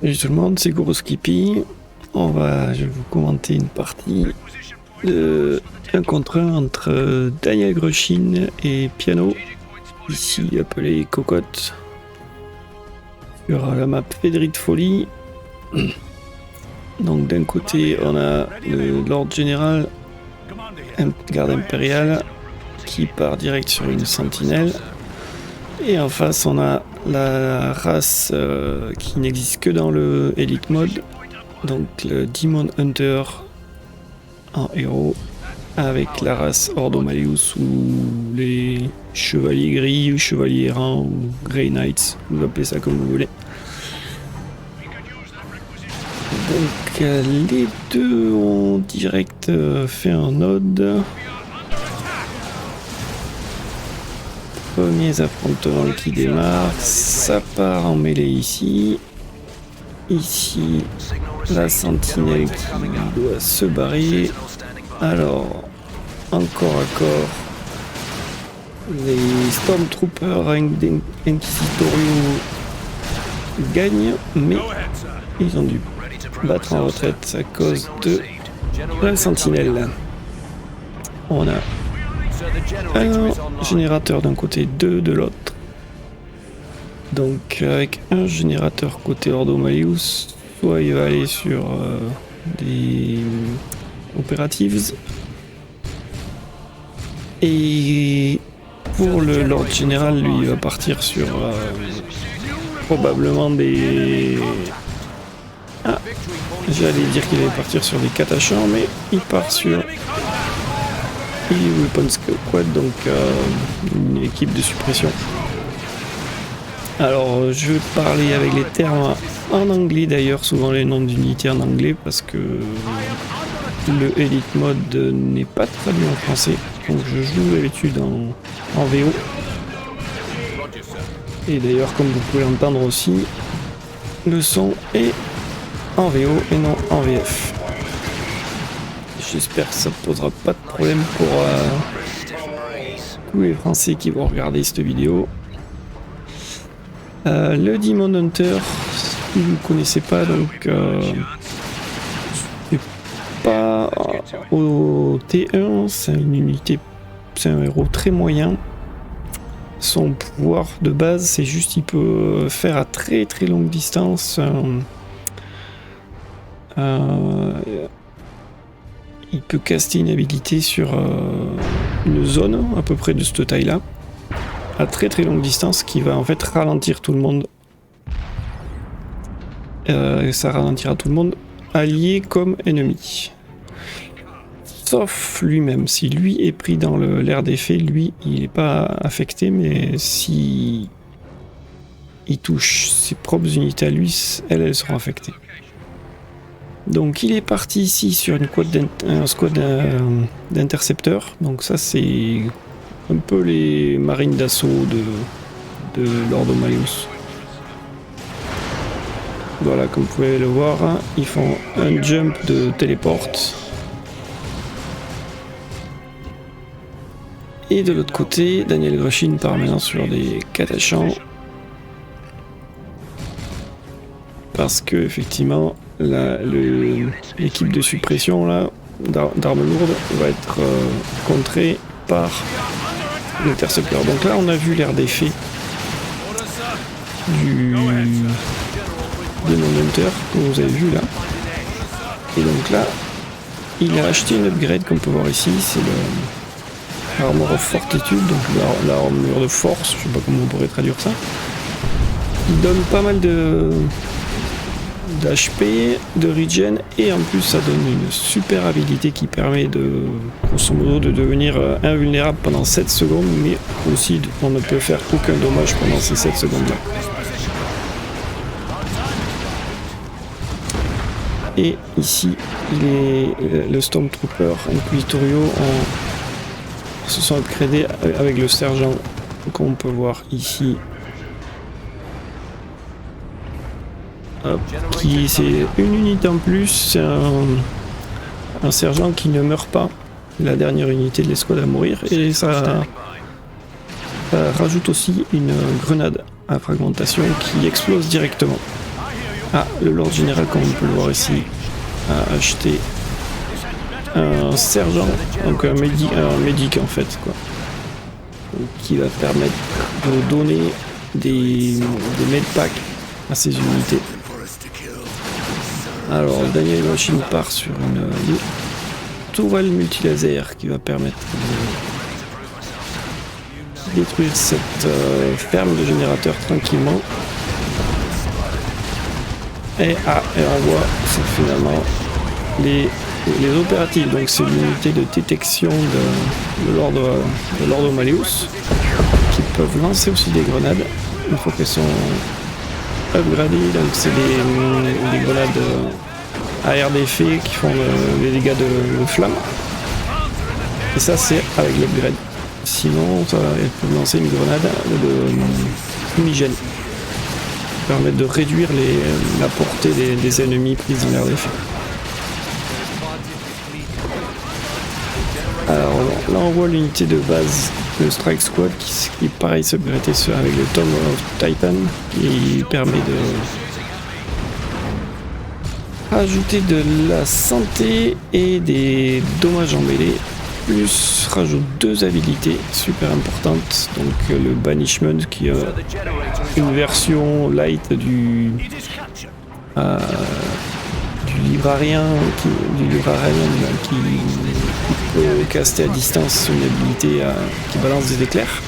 Salut tout le monde, c'est Goroskipi. Je vais vous commenter une partie de 1 contre 1 entre Daniel Grushin et Piano, ici appelé Cocotte, sur la map Fédéric Folie. Donc d'un côté on a le Lord Général, garde impériale, qui part direct sur une sentinelle. Et en face on a la race qui n'existe que dans le Elite Mode, donc le Demon Hunter en héros, avec la race Ordo Malleus ou les Chevaliers Gris ou Chevaliers Errants ou Grey Knights, vous appelez ça comme vous voulez. Donc les deux ont direct fait un node. Premiers affrontements qui démarrent, ça part en mêlée ici. Ici, la sentinelle qui doit se barrer. Alors, encore à corps, les Stormtroopers Inquisitoriaux gagnent, mais ils ont dû battre en retraite à cause de la sentinelle. On a un générateur d'un côté, 2 de l'autre. Donc avec un générateur côté Ordo Malleus, soit il va aller sur des operatives, et pour le Lord Général, lui, il va partir sur probablement des... Ah, j'allais dire qu'il allait partir sur des catachans, mais il part sur Weapon Squad, donc une équipe de suppression. Alors je vais parler avec les termes en anglais, d'ailleurs souvent les noms d'unités en anglais, parce que le Elite Mode n'est pas traduit en français, donc je joue d'habitude en VO. Et d'ailleurs, comme vous pouvez l'entendre aussi, le son est en VO et non en VF. J'espère que ça ne posera pas de problème pour tous les Français qui vont regarder cette vidéo. Le Demon Hunter, si vous ne connaissez pas, donc c'est pas au T1, c'est une unité, c'est un héros très moyen. Son pouvoir de base, c'est juste qu'il peut faire à très très longue distance. Il peut caster une habilité sur une zone à peu près de cette taille-là, à très très longue distance, qui va en fait ralentir tout le monde. Ça ralentira tout le monde, allié comme ennemi. Sauf lui-même. Si lui est pris dans l'air d'effet, lui, il n'est pas affecté, mais si il touche ses propres unités à lui, elles seront affectées. Donc il est parti ici sur un squad d'intercepteurs. Donc ça c'est un peu les marines d'assaut de l'Ordo Malleus. Voilà, comme vous pouvez le voir, hein, ils font un jump de téléporte. Et de l'autre côté, Daniel Grushin part maintenant sur des catachans. Parce que effectivement, l'équipe de suppression là d'armes lourdes va être contrée par l'intercepteur. Donc là, on a vu l'air d'effet du Demon Hunter, comme vous avez vu là. Et donc là, il a acheté une upgrade, comme on peut voir ici, c'est l'armure of fortitude, donc l'armure de force, je sais pas comment on pourrait traduire ça. Il donne pas mal d'HP, de regen, et en plus ça donne une super habilité qui permet de, grosso modo, de devenir invulnérable pendant 7 secondes, mais aussi on ne peut faire aucun dommage pendant ces 7 secondes là. Et ici, le Stormtrooper Inquisitoriaux se sont upgradés avec le sergent, comme on peut voir ici. C'est une unité en plus, c'est un sergent qui ne meurt pas, la dernière unité de l'escouade à mourir, et ça rajoute aussi une grenade à fragmentation qui explose directement. Ah, le Lord Général, comme on peut le voir ici, a acheté un sergent, donc un médic en fait, quoi. Donc, qui va permettre de donner des medpacks à ses unités. Alors, Daniel Machine part sur une tourelle multilaser qui va permettre de détruire cette ferme de générateurs tranquillement. Et on voit finalement les opératifs. Donc c'est l'unité de détection de l'ordre Malleus qui peuvent lancer aussi des grenades une fois qu'elles sont upgradées. Donc c'est des grenades à air d'effet qui font les dégâts de flamme. Et ça c'est avec l'upgrade. Sinon elles peuvent lancer une grenade de fumigène. Permettre de réduire la portée des ennemis pris dans l'air d'effet. Alors là on voit l'unité de base, le Strike Squad qui pareil s'upgrade avec le Tome of Titan qui permet de rajouter de la santé et des dommages emmêlés, plus rajoute 2 habilités super importantes, donc le Banishment qui est une version light du librarien qui peut caster à distance une habilité qui balance des éclairs,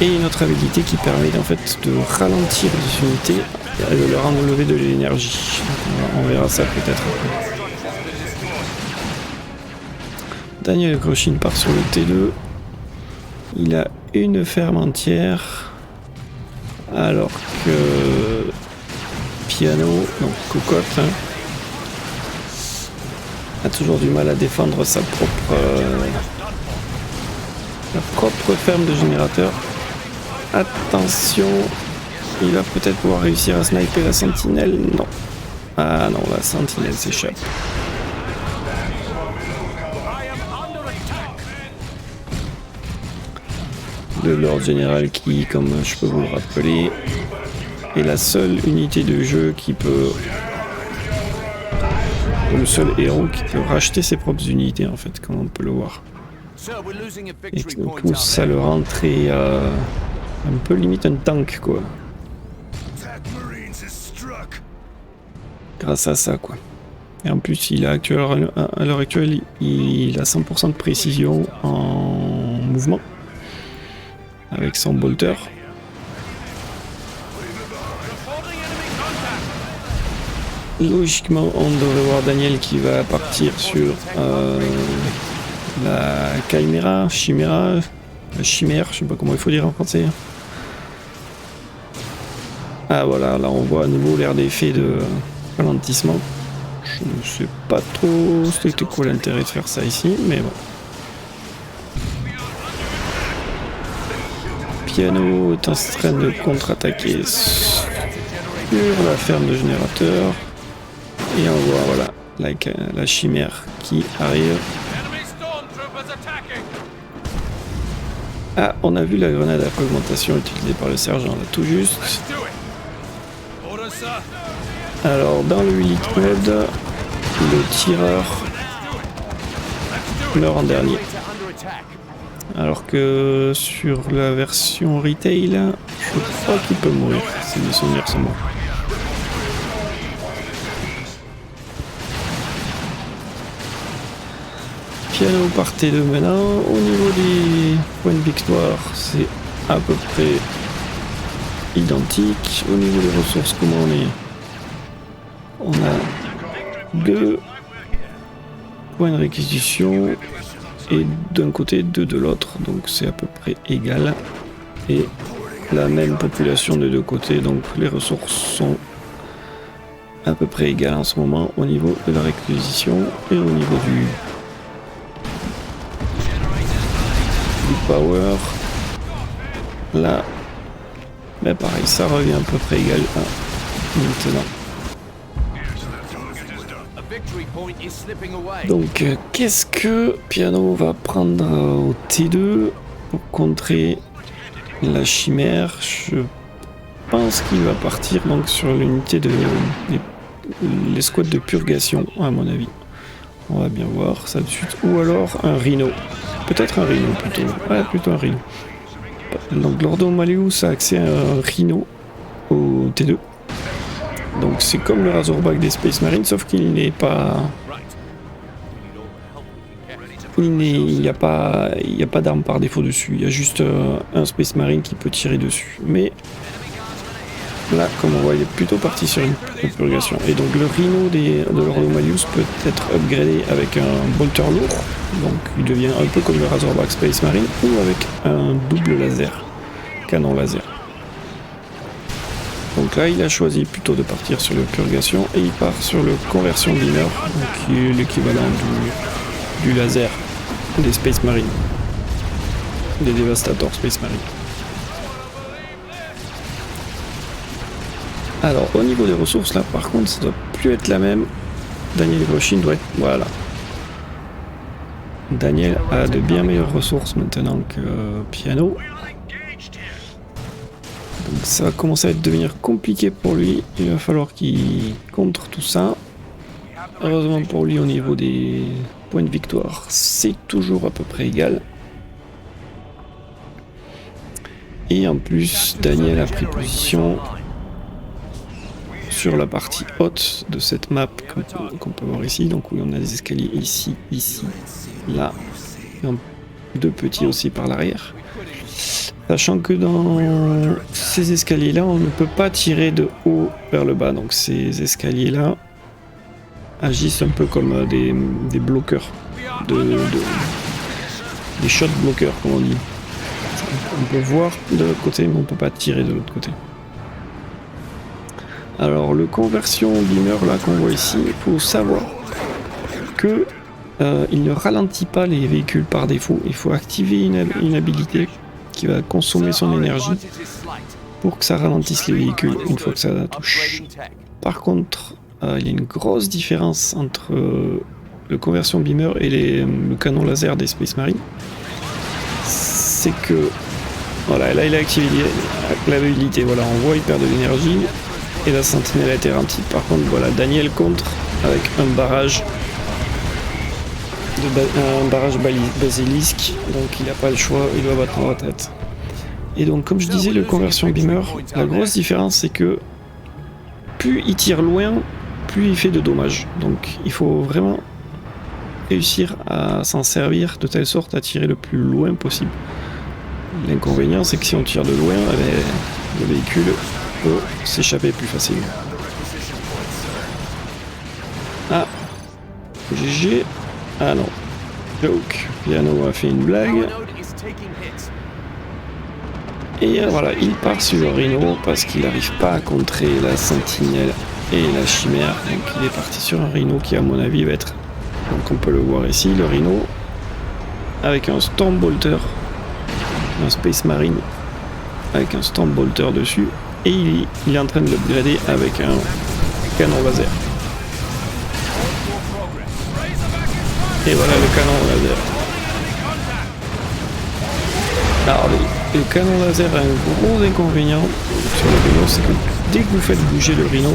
et une autre habilité qui permet en fait de ralentir les unités et de leur enlever de l'énergie. On verra ça peut-être après. Daniel Groshin part sur le T2. Il a une ferme entière. Alors que Piano, donc Cocotte, a toujours du mal à défendre sa propre ferme de générateurs. Attention, il va peut-être pouvoir réussir à sniper la sentinelle. Non. Ah non, la sentinelle s'échappe. Le Lord Général qui, comme je peux vous le rappeler, est la seule unité de jeu qui peut... le seul héros qui peut racheter ses propres unités en fait, comme on peut le voir. Et du coup ça le rend très... un peu limite un tank quoi. Grâce à ça quoi. Et en plus il a à l'heure actuelle il a 100% de précision en mouvement. Avec son bolter. Logiquement, on devrait voir Daniel qui va partir sur la chimère, je sais pas comment il faut dire en français. Ah voilà, là on voit à nouveau l'air d'effet de ralentissement. Je ne sais pas trop c'était quoi l'intérêt de faire ça ici, mais bon. Piano est en train de contre-attaquer sur la ferme de générateurs. Et on voit voilà la chimère qui arrive. Ah, on a vu la grenade à fragmentation utilisée par le sergent là tout juste. Alors dans le Elite Mode, le tireur meurt en dernier. Alors que sur la version retail, je crois qu'il peut mourir, si mes souvenirs sont bons. Piano par T2 maintenant. Au niveau des points de victoire, c'est à peu près identique. Au niveau des ressources, comment on a 2 points de réquisition. Et d'un côté, 2 de l'autre, donc c'est à peu près égal. Et la même population de 2 côtés, donc les ressources sont à peu près égales en ce moment au niveau de la réquisition et au niveau du power. Là, mais pareil, ça revient à peu près égal à maintenant. Donc, qu'est-ce que Piano va prendre au T2 pour contrer la chimère? Je pense qu'il va partir donc sur l'unité de l'escouade de purgation, à mon avis. On va bien voir ça de suite. Ou alors un rhino. Peut-être un rhino plutôt. Ouais, plutôt un rhino. Donc Lordo Malleus a accès à un rhino au T2. Donc c'est comme le Razorback des Space Marines, sauf qu'il n'est pas... Il n'y a pas d'arme par défaut dessus. Il y a juste un Space Marine qui peut tirer dessus. Mais là, comme on voit, il est plutôt parti sur une purgation. Et donc le rhino de Lordo Malleus peut être upgradé avec un bolter lourd. Donc il devient un peu comme le Razorback Space Marine ou avec un double laser, canon laser. Donc là, il a choisi plutôt de partir sur le purgation et il part sur le conversion beamer, qui est l'équivalent du laser des Space Marines, des Devastator Space Marines. Alors au niveau des ressources, là par contre, ça doit plus être la même. Daniel Groshin doit être... Voilà. Daniel a de bien meilleures ressources maintenant que Piano. Donc ça va commencer à devenir compliqué pour lui. Il va falloir qu'il contre tout ça. Heureusement pour lui, au niveau des points de victoire, c'est toujours à peu près égal. Et en plus, Daniel a pris position sur la partie haute de cette map qu'on peut voir ici. Donc oui, on a des escaliers ici, ici, là. Et deux petits aussi par l'arrière. Sachant que dans ces escaliers-là, on ne peut pas tirer de haut vers le bas. Donc ces escaliers-là agissent un peu comme des bloqueurs, des shot bloqueurs, comme on dit. On peut voir de l'autre côté, mais on ne peut pas tirer de l'autre côté. Alors le conversion beamer là qu'on voit ici, il faut savoir que il ne ralentit pas les véhicules par défaut. Il faut activer une habilité qui va consommer son énergie pour que ça ralentisse les véhicules une fois que ça touche. Par contre, il y a une grosse différence entre le conversion beamer et le canon laser des Space Marines. C'est que voilà, là il a activé l'habilité. Voilà, on voit il perd de l'énergie et la sentinelle a été ralentie. Par contre, voilà, Daniel contre avec un barrage basilisque, donc il n'a pas le choix, il doit battre en retraite. Et donc comme je disais, le conversion beamer, la grosse différence c'est que plus il tire loin, plus il fait de dommages. Donc il faut vraiment réussir à s'en servir de telle sorte à tirer le plus loin possible. L'inconvénient c'est que si on tire de loin, le véhicule peut s'échapper plus facilement. Ah, GG. Ah non, joke. Piano a fait une blague. Et voilà, il part sur le rhino parce qu'il n'arrive pas à contrer la sentinelle et la chimère. Donc il est parti sur un rhino qui à mon avis va être, donc on peut le voir ici, le rhino avec un Stormbolter, un Space Marine avec un Stormbolter dessus, et il est en train de l'upgrader avec un canon laser. Et voilà le canon laser. Alors le canon laser a un gros inconvénient sur le rhino, c'est que dès que vous faites bouger le rhino,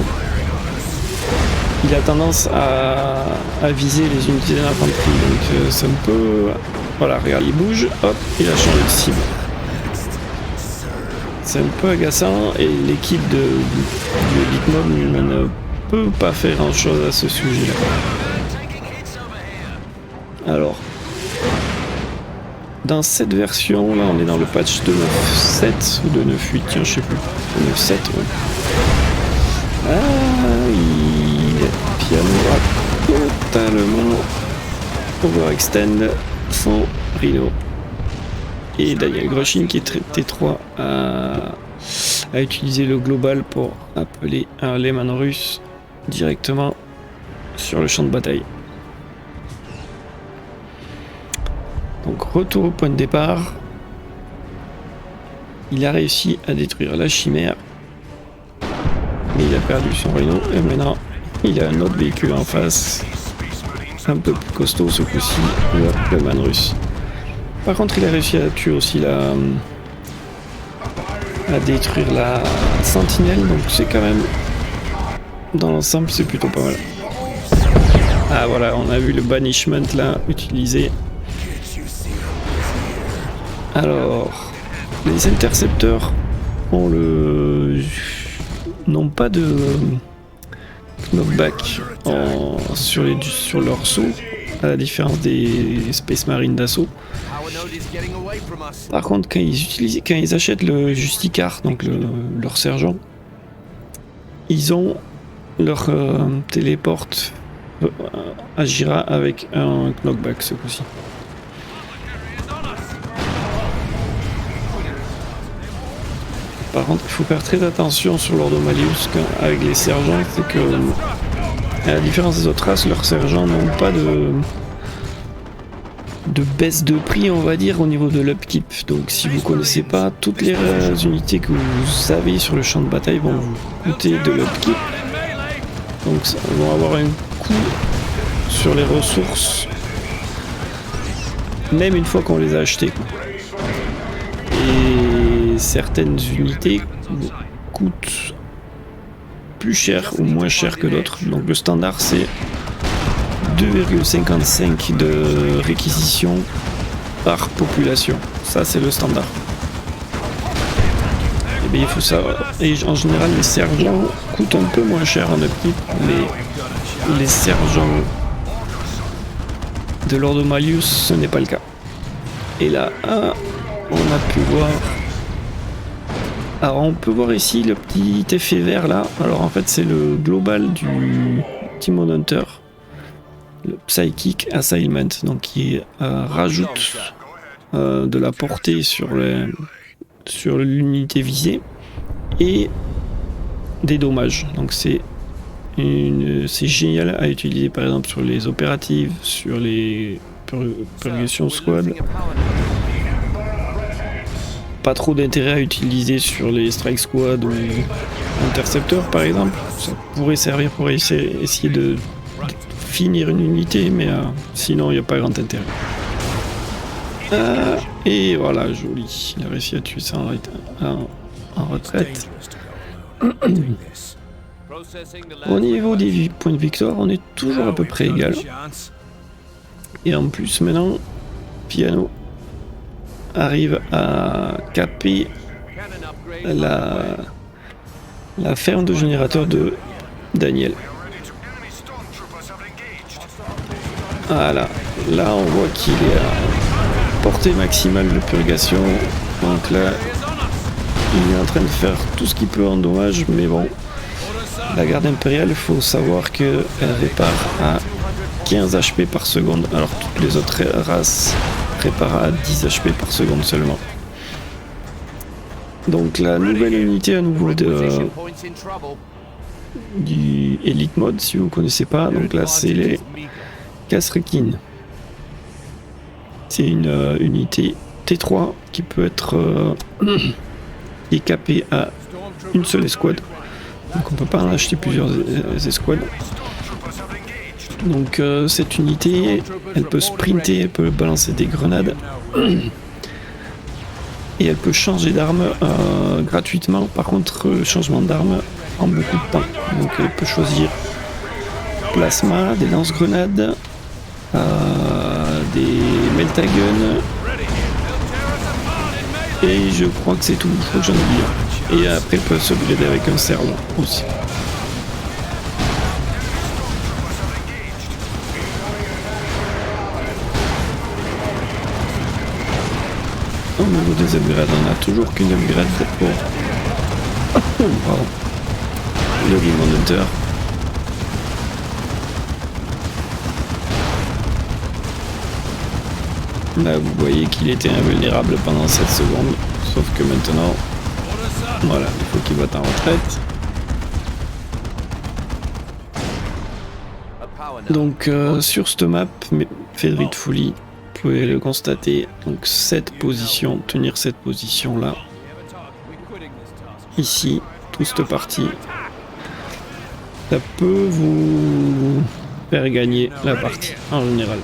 il a tendance à viser les unités d'infanterie. Donc c'est un peu... Voilà, regarde, il bouge, hop, il a changé de cible. C'est un peu agaçant et l'équipe du Elite Mob ne peut pas faire grand chose à ce sujet-là. Alors, dans cette version, là on est dans le patch de 9.7 ou de 9.8, tiens je sais plus, de 9.7, ouais. Ah, Piano a totalement overextend son rhino. Et Daniel Groshin qui est T3 a utilisé le global pour appeler un Lehman russe directement sur le champ de bataille. Donc retour au point de départ. Il a réussi à détruire la chimère. Mais il a perdu son rhino et maintenant il a un autre véhicule en face. Un peu plus costaud ce coup-ci, le man russe. Par contre il a réussi à tuer aussi à détruire la sentinelle, donc c'est quand même, dans l'ensemble, c'est plutôt pas mal. Ah voilà, on a vu le banishment là utilisé. Alors, les intercepteurs n'ont pas de knockback sur leur saut, à la différence des Space Marines d'assaut. Par contre, quand ils achètent le Justicar, donc leur sergent, ils ont leur téléporte agira avec un knockback ce coup-ci. Par contre, il faut faire très attention sur l'Ordo Malleus avec les sergents, c'est que, à la différence des autres races, leurs sergents n'ont pas de baisse de prix, on va dire, au niveau de l'upkeep. Donc si vous connaissez pas, toutes les unités que vous avez sur le champ de bataille vont vous coûter de l'upkeep. Donc elles vont avoir un coût sur les ressources, même une fois qu'on les a achetées. Et certaines unités coûtent plus cher ou moins cher que d'autres. Donc le standard c'est 2,55 de réquisition par population. Ça c'est le standard. Et bien il faut savoir. Et en général les sergents coûtent un peu moins cher en upkeep, mais les sergents de l'Ordo Malleus ce n'est pas le cas. Et là, on a pu voir. Alors on peut voir ici le petit effet vert là. Alors en fait c'est le global du Timon Hunter, le Psychic Assignment, donc qui rajoute de la portée sur l'unité visée et des dommages. Donc c'est génial à utiliser par exemple sur les opératives, sur les Purgation Squad. Pas trop d'intérêt à utiliser sur les Strike Squad ou Intercepteurs par exemple. Ça pourrait servir pour essayer de finir une unité, mais sinon il n'y a pas grand intérêt. Et voilà, joli. Il a réussi à tuer ça en retraite. Au niveau des points de victoire, on est toujours à peu près égal. Et en plus maintenant, Piano arrive à caper la ferme de générateur de Daniel. Voilà, là on voit qu'il est à portée maximale de purgation, donc là il est en train de faire tout ce qu'il peut en dommage, mais bon, la garde impériale, il faut savoir qu'elle répare à 15 HP par seconde, alors toutes les autres races réparent à 10 HP par seconde seulement. Donc la nouvelle unité à nouveau du Elite Mode, si vous ne connaissez pas, donc là c'est les Kasrkin. C'est une unité T3 qui peut être capée à une seule escouade. Donc on peut pas en acheter plusieurs escouades. Donc cette unité, elle peut sprinter, elle peut balancer des grenades. Et elle peut changer d'arme gratuitement. Par contre, le changement d'arme en beaucoup de temps. Donc elle peut choisir plasma, des lance-grenades, des meltaguns. Et je crois que c'est tout. Je crois que j'en oublie. Et après, elle peut s'upgrader avec un cerveau aussi. Au niveau des upgrades, on a toujours qu'une upgrade pour le Timon Hunter. Là vous voyez qu'il était invulnérable pendant 7 secondes, sauf que maintenant, voilà, il faut qu'il batte en retraite. Donc sur cette map, Fédric Fouly, vous pouvez le constater, donc cette position, tenir cette position là, ici, toute cette partie, ça peut vous faire gagner la partie en général.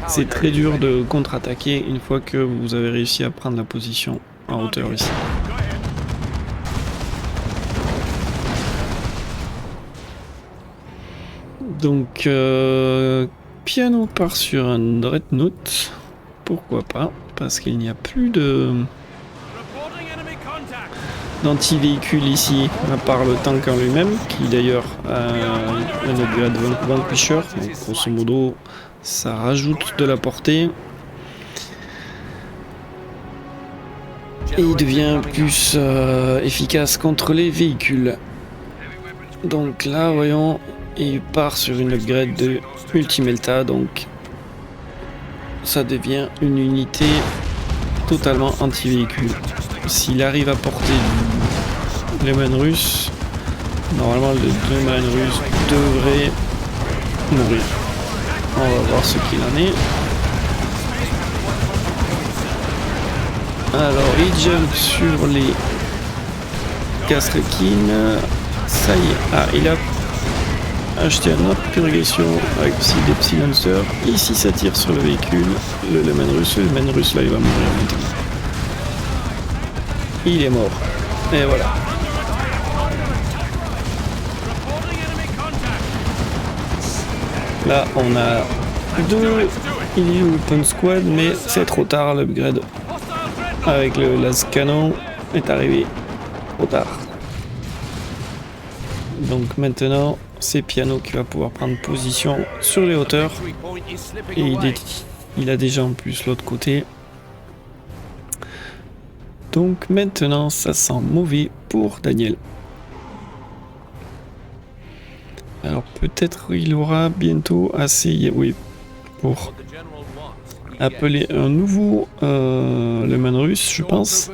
c'est très dur de contre-attaquer une fois que vous avez réussi à prendre la position en hauteur ici. Donc, Piano part sur un Dreadnought. Pourquoi pas? Parce qu'il n'y a plus d'anti-véhicule ici, à part le tank en lui-même, qui d'ailleurs a un upgrade Vanquisher. Donc, grosso modo, ça rajoute de la portée. Et il devient plus efficace contre les véhicules. Donc là, voyons, il part sur une upgrade de Multimelta, donc ça devient une unité totalement anti-véhicule. S'il arrive à porter les mains russes, normalement le 2 mains russes devrait mourir. On va voir ce qu'il en est. Alors il jump sur les Castrekines. Ça y est. Ah, il a acheté un autre purgation avec des petits lancers. Ici ça tire sur le véhicule. Le main russe là il va mourir maintenant. Il est mort. Et voilà. Là on a 2 Weapon Squad, mais c'est trop tard, l'upgrade avec le las canon est arrivé trop tard. Donc maintenant c'est Piano qui va pouvoir prendre position sur les hauteurs. Et il a déjà en plus l'autre côté. Donc maintenant ça sent mauvais pour Daniel. Alors peut-être il aura bientôt assez, oui, pour appeler un nouveau le man russe, je pense,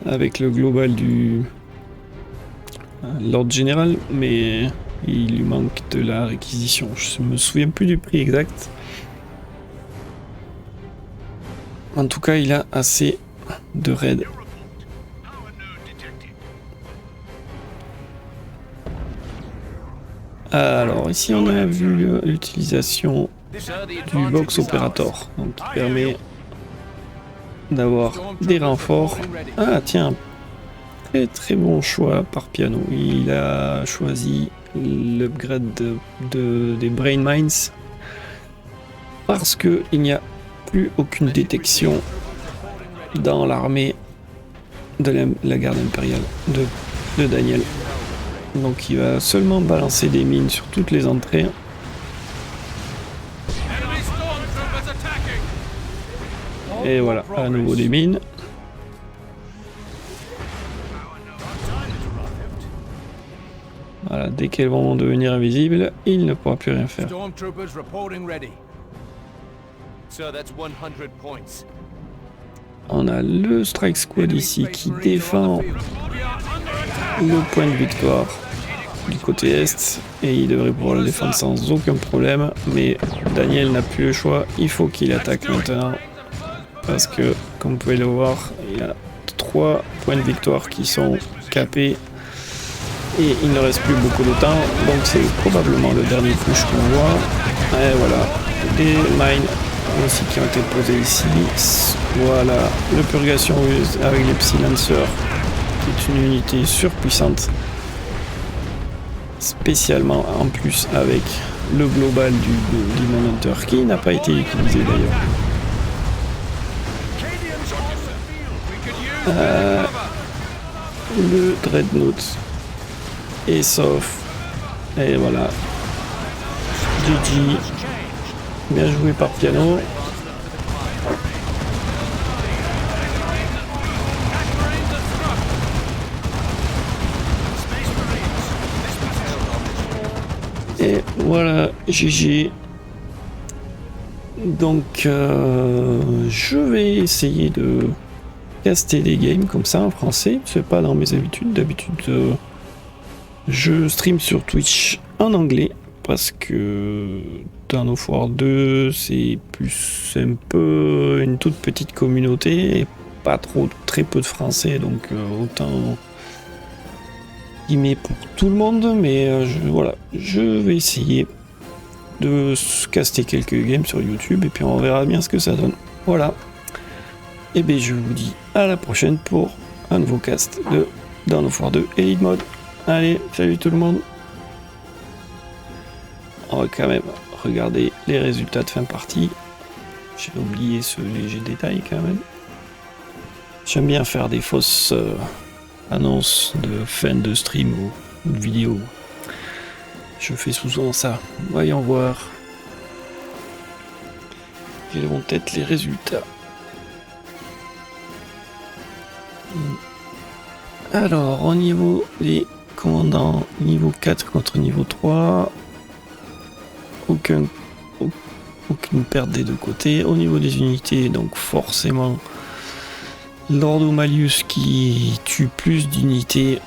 avec le global du Lord Général, mais il lui manque de la réquisition. Je me souviens plus du prix exact. En tout cas, il a assez de raids. Alors ici on a vu l'utilisation du Box Operator, donc qui permet d'avoir des renforts. Ah tiens, très très bon choix par Piano. Il a choisi l'upgrade des Brain Mines parce que il n'y a plus aucune détection dans l'armée de la garde impériale de Daniel. Donc il va seulement balancer des mines sur toutes les entrées. Et voilà, à nouveau des mines. Voilà, dès qu'elles vont devenir invisibles, il ne pourra plus rien faire. On a le Strike Squad ici qui défend le point de victoire du côté est et il devrait pouvoir le défendre sans aucun problème, mais Daniel n'a plus le choix, il faut qu'il attaque maintenant parce que comme vous pouvez le voir, il y a 3 points de victoire qui sont capés et il ne reste plus beaucoup de temps, donc c'est probablement le dernier push qu'on voit. Et voilà, des mines aussi qui ont été posées ici. Voilà, le purgation avec les Psy Lancers, qui est une unité surpuissante, spécialement en plus avec le global du Manhunter qui n'a pas été utilisé d'ailleurs. Le Dreadnought est sauf. Et voilà. GG. Bien joué par Piano. Et voilà, GG. Donc, je vais essayer de caster des games comme ça en français. C'est pas dans mes habitudes. D'habitude, je stream sur Twitch en anglais parce que Dawn of War 2, c'est plus un peu une toute petite communauté et pas trop, très peu de français, donc autant y met pour tout le monde, mais voilà, je vais essayer de caster quelques games sur YouTube et puis on verra bien ce que ça donne. Voilà. Et bien je vous dis à la prochaine pour un nouveau cast de Dawn of War 2 Elite Mode. Allez, salut tout le monde. On va quand même regarder les résultats de fin partie. J'ai oublié ce léger détail quand même. J'aime bien faire des fausses annonces de fin de stream ou de vidéo. Je fais souvent ça. Voyons voir quels vont être les résultats. Alors, au niveau des commandants, niveau 4 contre niveau 3, aucune perte des deux côtés. Au niveau des unités, donc forcément, Lord Malleus qui tue plus d'unités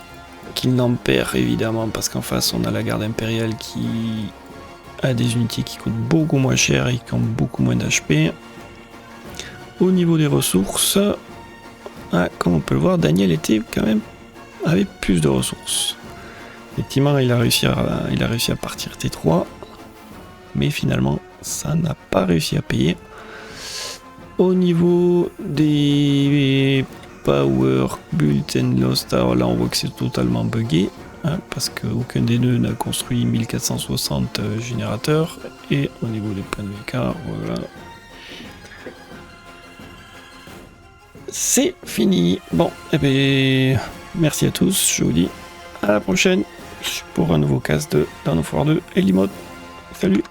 qu'il n'en perd évidemment, parce qu'en face on a la garde impériale qui a des unités qui coûtent beaucoup moins cher et qui ont beaucoup moins d'HP. Au niveau des ressources, comme on peut le voir, Daniel était quand même avec plus de ressources. Effectivement, il a réussi à partir T3, mais finalement ça n'a pas réussi à payer. Au niveau des Power Built and Lost, alors là on voit que c'est totalement buggé, parce qu'aucun des deux n'a construit 1460 générateurs. Et au niveau des points de l'écart, voilà, c'est fini. Bon, et bien merci à tous, je vous dis à la prochaine pour un nouveau cast de Dawn of War 2 Elite Mode. Salut.